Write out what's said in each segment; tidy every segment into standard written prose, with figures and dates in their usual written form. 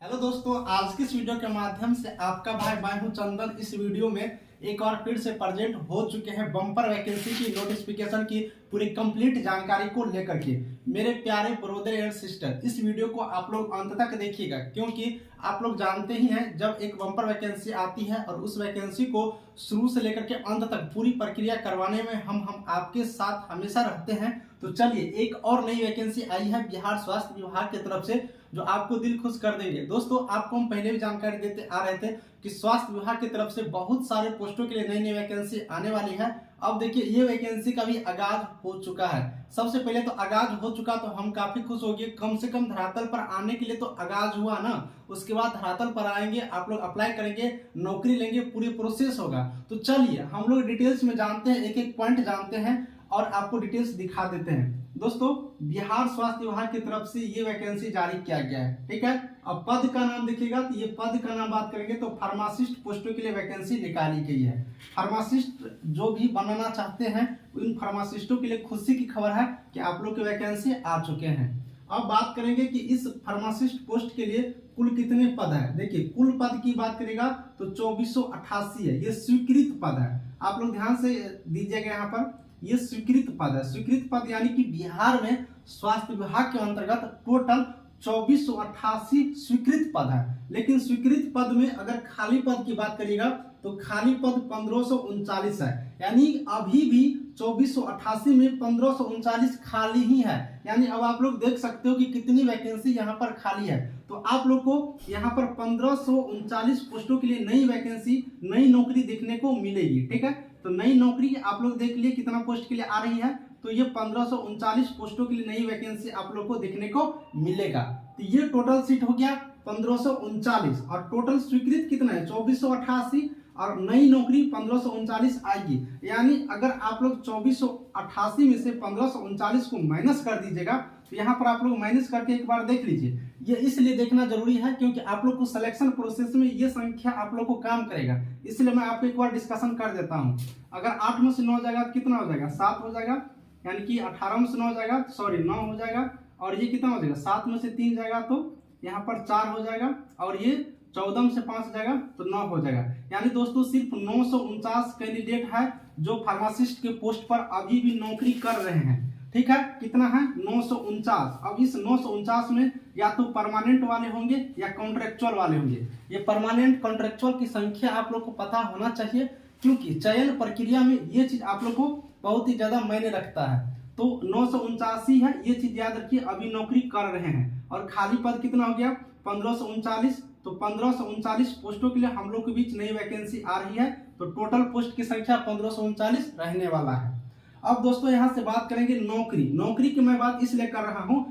Hello दोस्तों, आज की इस वीडियो के माध्यम से आपका भाई मैं हूं चंदन। इस वीडियो में एक और फिर से प्रेजेंट हो चुके हैं बम्पर वैकेंसी की नोटिफिकेशन की पूरी कंप्लीट जानकारी को लेकर के। मेरे प्यारे ब्रदर एंड सिस्टर, इस वीडियो को आप लोग अंत तक देखिएगा, क्योंकि आप लोग जानते ही हैं जब एक बम्पर वैकेंसी आती है और उस वैकेंसी को शुरू से लेकर के अंत तक पूरी प्रक्रिया करवाने में हम आपके साथ हमेशा रहते हैं। तो चलिए, एक और नई वैकेंसी आई है बिहार स्वास्थ्य विभाग की तरफ से जो आपको दिल खुश कर देंगे। दोस्तों, आपको हम पहले भी जानकारी देते आ रहे थे कि स्वास्थ्य विभाग की तरफ से बहुत सारे पोस्टों के लिए नई नई वैकेंसी आने वाली है। अब देखिए, ये वैकेंसी का भी आगाज हो चुका है। सबसे पहले तो आगाज हो चुका तो हम काफी खुश हो गए, कम से कम धरातल पर आने के लिए तो आगाज हुआ ना। उसके बाद धरातल पर आएंगे, आप लोग अप्लाई करेंगे, नौकरी लेंगे, पूरी प्रोसेस होगा। तो चलिए हम लोग डिटेल्स में जानते हैं, एक एक पॉइंट जानते हैं और आपको डिटेल्स दिखा देते हैं। दोस्तों, बिहार स्वास्थ्य विभाग की तरफ से ये वैकेंसी जारी किया गया है, ठीक है। अब पद का नाम देखिएगा तो ये पद का नाम बात करेंगे तो फार्मासिस्ट पोस्टों के लिए वैकेंसी निकाली गई है। फार्मासिस्ट जो भी बनना चाहते हैं उन फार्मासिस्टों के लिए खुशी की खबर है कि आप लोग की वैकेंसी आ चुके हैं। अब बात करेंगे कि इस फार्मासिस्ट पोस्ट के लिए कुल कितने पद है। देखिए, कुल पद की बात करेगा तो 2488 है, ये स्वीकृत पद है। आप लोग ध्यान से दीजिएगा, यहाँ पर ये स्वीकृत पद है। स्वीकृत पद यानी कि बिहार में स्वास्थ्य विभाग के अंतर्गत टोटल 2488 स्वीकृत पद है। लेकिन स्वीकृत पद में अगर खाली पद की बात करिएगा तो खाली पद 1539 है। यानी अभी भी 2488 में 1539 खाली ही है। यानी अब आप लोग देख सकते हो कि कितनी वैकेंसी यहाँ पर खाली है। तो आप लोग को यहाँ पर 1539 पोस्टों के लिए नई वैकेंसी, नई नौकरी देखने को मिलेगी, ठीक है। तो नई नौकरी आप लोग देख लिए कितना पोस्ट के लिए आ रही है। तो ये 1539 पोस्टों के लिए नई वैकेंसी आप लोग को देखने को मिलेगा। तो ये टोटल सीट हो गया 1539 और टोटल स्वीकृत कितना है 2488 और नई नौकरी 1539 आएगी। यानी अगर आप लोग 2488 में से 1539 को माइनस कर दीजिएगा तो यहाँ पर आप लोग माइनस करके एक बार देख लीजिए। ये इसलिए देखना जरूरी है क्योंकि आप लोग को सिलेक्शन प्रोसेस में ये संख्या आप लोग को काम करेगा, इसलिए मैं आपको एक बार डिस्कशन कर देता हूँ। अगर 8 में से 9 हो जाएगा तो कितना हो जाएगा 7 हो जाएगा, यानी कि 18 में से 9 हो जाएगा, सॉरी 9 हो जाएगा। और ये कितना हो जाएगा 7 में से 3 जाएगा तो यहाँ पर 4 हो जाएगा और ये 14 में से 5 हो जाएगा तो 9 हो जाएगा। यानी दोस्तों सिर्फ 949 कैंडिडेट है जो फार्मासिस्ट के पोस्ट पर अभी भी नौकरी कर रहे हैं, ठीक है। कितना है 949। अब इस 949 में या तो परमानेंट वाले होंगे या कॉन्ट्रेक्चुअल वाले होंगे। ये परमानेंट कॉन्ट्रेक्चुअल की संख्या आप लोग को पता होना चाहिए, क्योंकि चयन प्रक्रिया में ये चीज आप लोग को बहुत ही ज्यादा मायने रखता है। तो 979 है, ये चीज याद रखिए, अभी नौकरी कर रहे हैं। और खाली पद कितना हो गया 1539। तो 1539 पोस्टों के लिए हम लोग के बीच नई वैकेंसी आ रही है। तो टोटल पोस्ट की संख्या 1539 रहने वाला है। अब दोस्तों यहां से बात करेंगे नौकरी की मैं बात इसलिए कर रहा हूं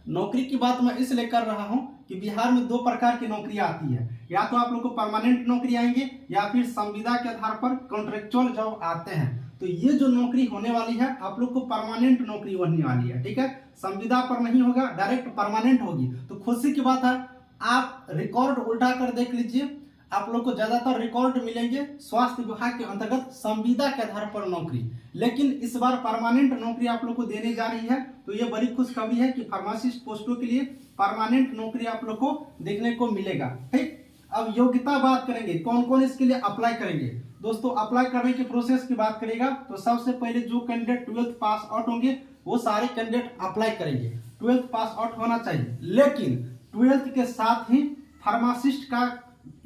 नौकरी की बात मैं इसलिए कर रहा हूं कि बिहार में 2 प्रकार की नौकरियां आती है। या तो आप लोग को परमानेंट नौकरी आएंगे या फिर संविदा के आधार पर कॉन्ट्रेक्चुअल जॉब आते हैं। तो ये जो नौकरी होने वाली है आप लोग को परमानेंट नौकरी बनने वाली है, ठीक है। संविदा पर नहीं होगा, डायरेक्ट परमानेंट होगी। तो खुशी की बात है, आप रिकॉर्ड उल्टा कर देख लीजिए, आप लोग को ज्यादातर रिकॉर्ड मिलेंगे स्वास्थ्य विभाग के अंतर्गत संविदा के आधार पर नौकरी। लेकिन इस बार परमानेंट नौकरी आप लोग को देने जा रही है। तो ये बड़ी खुशखबरी है कि फार्मासिस्ट पोस्टों के लिए परमानेंट नौकरी आप लोग को देखने को मिलेगा, ठीक। अब योग्यता बात करेंगे, कौन कौन इसके लिए अप्लाई करेंगे। दोस्तों, अप्लाई करने के प्रोसेस की बात करेगा तो सबसे पहले जो कैंडिडेट 12th पास आउट होंगे वो सारे कैंडिडेट अप्लाई करेंगे। 12th पास आउट होना चाहिए, लेकिन 12th के साथ ही फार्मासिस्ट का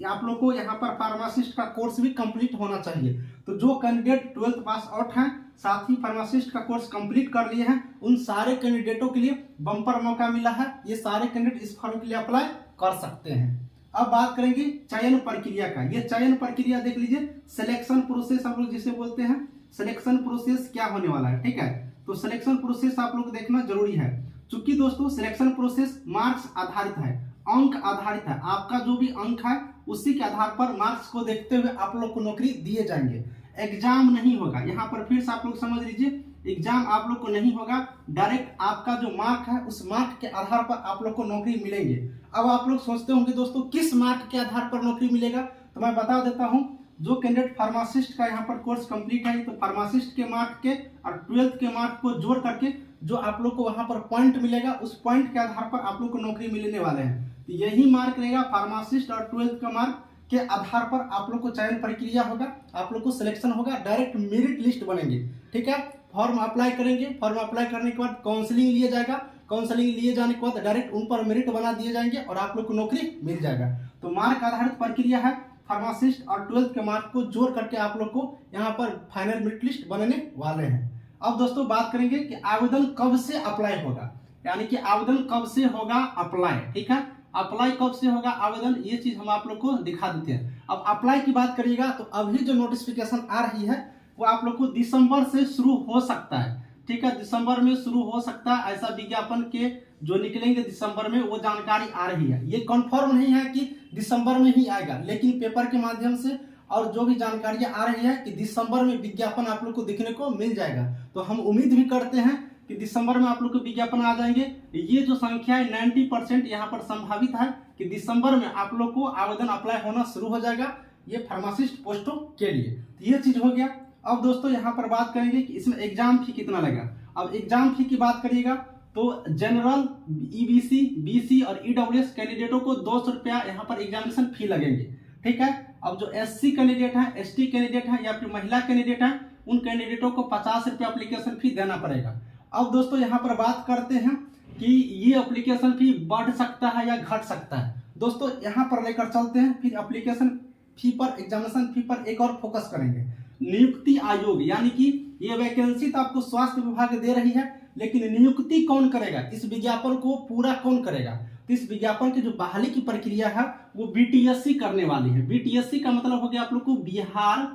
आप लोग को यहाँ पर फार्मासिस्ट का कोर्स भी कंप्लीट होना चाहिए। तो जो कैंडिडेट 12th पास आउट हैं साथ ही फार्मासिस्ट का कोर्स कंप्लीट कर लिए हैं, उन सारे कैंडिडेटों के लिए बम्पर मौका मिला है। ये सारे कैंडिडेट इस फॉर्म के लिए अप्लाई कर सकते हैं। अब बात करेंगे चयन प्रक्रिया का। ये चयन प्रक्रिया देख लीजिए, सिलेक्शन प्रोसेस हम लोग जिसे बोलते हैं। सिलेक्शन प्रोसेस क्या होने वाला है, ठीक है। तो सिलेक्शन प्रोसेस आप लोग देखना जरूरी है। चूंकि दोस्तों सिलेक्शन प्रोसेस मार्क्स आधारित है, अंक आधारित है। आपका जो भी अंक है उसी के आधार पर मार्क्स को देखते हुए आप लोग को नौकरी दिए जाएंगे। एग्जाम नहीं होगा, यहाँ पर फिर से आप लोग समझ लीजिए, एग्जाम आप लोग को नहीं होगा। डायरेक्ट आपका जो मार्क है उस मार्क के आधार पर आप लोग को नौकरी मिलेंगे। अब आप लोग सोचते होंगे दोस्तों किस मार्क के आधार पर नौकरी मिलेगा, तो मैं बता देता हूं। जो कैंडिडेट फार्मासिस्ट का यहाँ पर कोर्स कंप्लीट है तो फार्मासिस्ट के मार्क के और 12th के मार्क को जोड़ करके जो आप लोग को वहां पर पॉइंट मिलेगा, उस पॉइंट के आधार पर आप लोग को नौकरी मिलने वाले हैं। तो यही मार्क रहेगा फार्मासिस्ट और 12th का मार्क के आधार पर आप लोग को चयन प्रक्रिया होगा, आप लोग को सिलेक्शन होगा, डायरेक्ट मेरिट लिस्ट बनेंगे। ठीक है, फॉर्म अप्लाई करेंगे, फॉर्म अप्लाई करने के बाद काउंसलिंग लिया जाएगा, काउंसलिंग लिए जाने के बाद डायरेक्ट उन पर मेरिट बना दिए जाएंगे और आप लोग को नौकरी मिल जाएगा। तो मार्क आधारित प्रक्रिया है, फार्मासिस्ट और 12th के मार्क को जोड़ करके आप लोग को यहाँ पर फाइनल मेरिट लिस्ट बनने वाले हैं। अब दोस्तों बात करेंगे कि आवेदन कब से अप्लाई होगा, यानी कि आवेदन कब से होगा अप्लाई। ठीक है, अप्लाई कब से होगा आवेदन, ये चीज हम आप लोग को दिखा देते हैं। अब अप्लाई की बात करिएगा तो अभी जो नोटिफिकेशन आ रही है वो आप लोग को दिसंबर से शुरू हो सकता है। ठीक है, दिसंबर में शुरू हो सकता है, ऐसा विज्ञापन के जो निकलेंगे दिसंबर में वो जानकारी आ रही है। ये कंफर्म नहीं है कि दिसंबर में ही आएगा, लेकिन पेपर के माध्यम से और जो भी जानकारियां आ रही है कि दिसंबर में विज्ञापन आप लोग को देखने को मिल जाएगा। तो हम उम्मीद भी करते हैं कि दिसंबर में आप लोग को विज्ञापन आ जाएंगे। ये जो संख्या है 90% यहाँ पर संभावित है कि दिसंबर में आप लोग को आवेदन अप्लाई होना शुरू हो जाएगा, ये फार्मासिस्ट पोस्टों के लिए। तो ये चीज हो गया। अब दोस्तों यहाँ पर बात करेंगे कि इसमें एग्जाम फी कितना लगेगा। अब एग्जाम फी की बात करिएगा तो जनरल, ईबीसी, बीसी और ईडब्ल्यूएस कैंडिडेटों को 200 रुपया यहाँ पर एग्जामिनेशन फी लगेंगे। ठीक है, अब जो एससी कैंडिडेट है, एसटी कैंडिडेट है या फिर महिला कैंडिडेट है, उन कैंडिडेटों को 50 रुपया एप्लीकेशन फी देना पड़ेगा। अब दोस्तों यहाँ पर बात करते हैं कि ये एप्लीकेशन फी बढ़ सकता है या घट सकता है। दोस्तों यहाँ पर लेकर चलते हैं, फिर एप्लीकेशन फी पर, एग्जामिनेशन फी पर एक और फोकस करेंगे। नियुक्ति आयोग, यानी कि ये वैकेंसी तो आपको स्वास्थ्य विभाग दे रही है, लेकिन नियुक्ति कौन करेगा, इस विज्ञापन को पूरा कौन करेगा। तो इस विज्ञापन की जो बहाली की प्रक्रिया है वो बीटीएससी करने वाली है। बीटीएससी का मतलब हो गया आप लोग को बिहार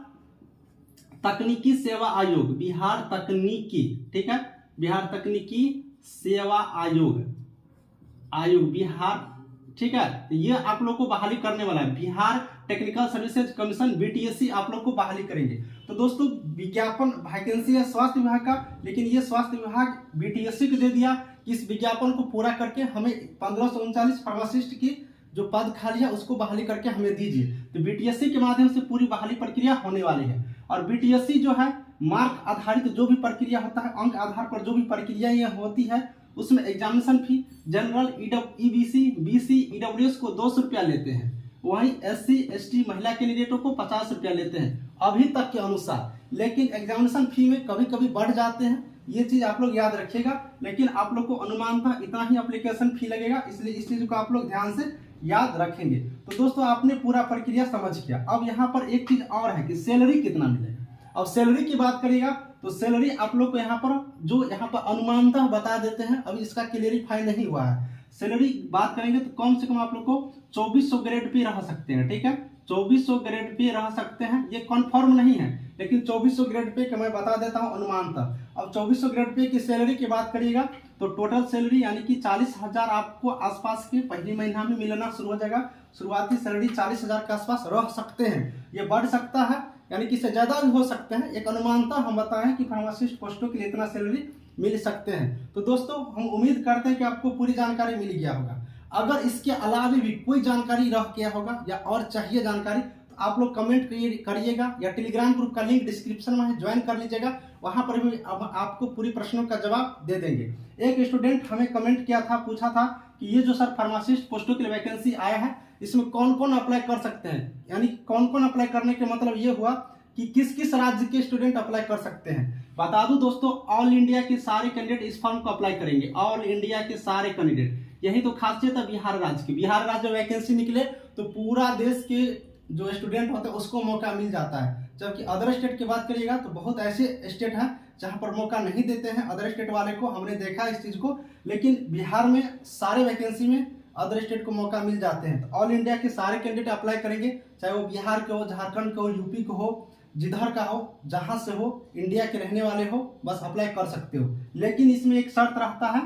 तकनीकी सेवा आयोग, बिहार तकनीकी, ठीक है, बिहार तकनीकी सेवा आयोग, बिहार। ठीक है, तो ये आप लोग को बहाली करने वाला है, Bihar technical services commission, BTSC आप लोग को बहाली करेंगे। तो दोस्तों विज्ञापन वैकेंसी है स्वास्थ्य विभाग का, लेकिन ये स्वास्थ्य विभाग बीटीएससी को दे दिया कि इस विज्ञापन को पूरा करके हमें 1539 फार्मासिस्ट की जो पद खाली है उसको बहाली करके हमें दीजिए। तो बीटीएससी के माध्यम से पूरी बहाली प्रक्रिया होने वाली है। और बीटीएससी जो है मार्क आधारित जो भी प्रक्रिया होता है, अंक आधार पर जो भी प्रक्रिया ये होती है, उसमें एग्जामिनेशन फी जनरल, ईबीसी, बीसी, ईडब्ल्यूएस को 200 रुपया लेते हैं, वहीं एससी, एसटी, महिला कैंडिडेटों को 50 रुपया लेते हैं अभी तक के अनुसार। लेकिन एग्जामिनेशन फी में कभी कभी बढ़ जाते हैं, ये चीज आप लोग याद रखिएगा। लेकिन आप लोग को अनुमानतः इतना ही एप्लीकेशन फी लगेगा, इसलिए इस चीज को आप लोग ध्यान से याद रखेंगे। तो दोस्तों आपने पूरा प्रक्रिया समझ किया। अब यहाँ पर एक चीज और है कि सैलरी कितना मिलेगा। अब सैलरी की बात करिएगा तो सैलरी आप लोग को यहाँ पर जो यहाँ पर अनुमानतः बता देते हैं, अभी इसका क्लियरिफाई नहीं हुआ है। सैलरी बात करेंगे तो कम से कम आप लोग को 2400 ग्रेड पे रह सकते हैं। ठीक है, 2400 ग्रेड पे रह सकते हैं, ये कंफर्म नहीं है, लेकिन 2400 ग्रेड पे का मैं बता देता हूँ अनुमानतः। अब 2400 ग्रेड पे की सैलरी की बात करिएगा तो टोटल सैलरी यानी कि 40,000 आपको आसपास के पहले महीना में मिलना शुरू हो जाएगा। शुरुआती सैलरी 40,000 के आसपास रह सकते हैं, ये बढ़ सकता है, यानी कि इससे ज्यादा भी हो सकते हैं। एक अनुमानतः हम बताएं कि फार्मासिस्ट पोस्टों के लिए इतना सैलरी मिल सकते हैं। तो दोस्तों हम उम्मीद करते हैं कि आपको पूरी जानकारी मिल गया होगा। अगर इसके अलावा भी कोई जानकारी रह गया होगा या और चाहिए जानकारी तो आप लोग कमेंट करिएगा या टेलीग्राम ग्रुप का लिंक डिस्क्रिप्शन में है, ज्वाइन कर लीजिएगा, वहां पर भी आपको पूरी प्रश्नों का जवाब दे देंगे। एक स्टूडेंट हमें कमेंट किया था, पूछा था कि ये जो सर फार्मासिस्ट पोस्टों के लिए वैकेंसी आया है इसमें कौन कौन अप्लाई कर सकते हैं, यानी कौन कौन अप्लाई करने के मतलब ये हुआ कि किस किस राज्य के स्टूडेंट अप्लाई कर सकते हैं। बता दूं दोस्तों, ऑल इंडिया के सारे कैंडिडेट इस फॉर्म को अप्लाई करेंगे, ऑल इंडिया के सारे कैंडिडेट। यही तो खासियत है बिहार राज्य की। बिहार राज्य वैकेंसी निकले तो पूरा देश के जो स्टूडेंट होते हैं उसको मौका मिल जाता है। जबकि अदर स्टेट की बात करिएगा तो बहुत ऐसे स्टेट हैं जहां पर मौका नहीं देते हैं अदर स्टेट वाले को, हमने देखा इस चीज को। लेकिन बिहार में सारे वैकेंसी में अदर स्टेट को मौका मिल जाते हैं। तो ऑल इंडिया के सारे कैंडिडेट अप्लाई करेंगे, चाहे वो बिहार के हो, झारखंड के हो, यूपी के हो, जिधर का हो, जहां से हो, इंडिया के रहने वाले हो, बस अप्लाई कर सकते हो। लेकिन इसमें एक शर्त रहता है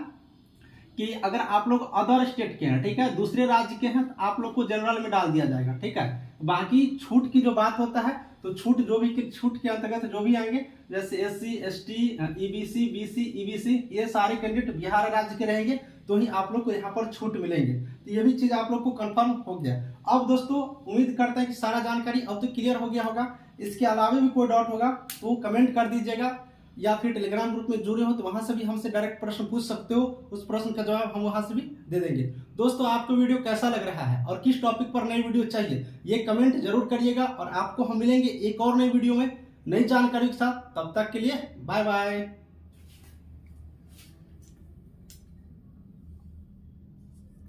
कि अगर आप लोग अदर स्टेट के हैं, ठीक है, दूसरे राज्य के हैं, तो आप लोग को जनरल में डाल दिया जाएगा। ठीक है, बाकी छूट की जो बात होता है तो छूट जो भी छूट के अंतर्गत जो भी आएंगे, जैसे SC, ST, EBC, BC, EBC, ये सारे कैंडिडेट बिहार राज्य के रहेंगे तो ही आप लोग को यहाँ पर छूट मिलेंगे। तो ये भी चीज आप लोग को कंफर्म हो गया। अब दोस्तों उम्मीद करते हैं कि सारा जानकारी अब तो क्लियर हो गया होगा। इसके अलावा भी कोई डाउट होगा तो कमेंट कर दीजिएगा। या फिर टेलीग्राम ग्रुप में जुड़े हो तो वहां से भी हमसे डायरेक्ट प्रश्न पूछ सकते हो, उस प्रश्न का जवाब हम वहां से भी दे देंगे। दोस्तों, आपको वीडियो कैसा लग रहा है और किस टॉपिक पर नई वीडियो चाहिए ये कमेंट जरूर करिएगा, और आपको हम मिलेंगे एक और नई वीडियो में नई जानकारी के साथ। तब तक के लिए बाय बाय।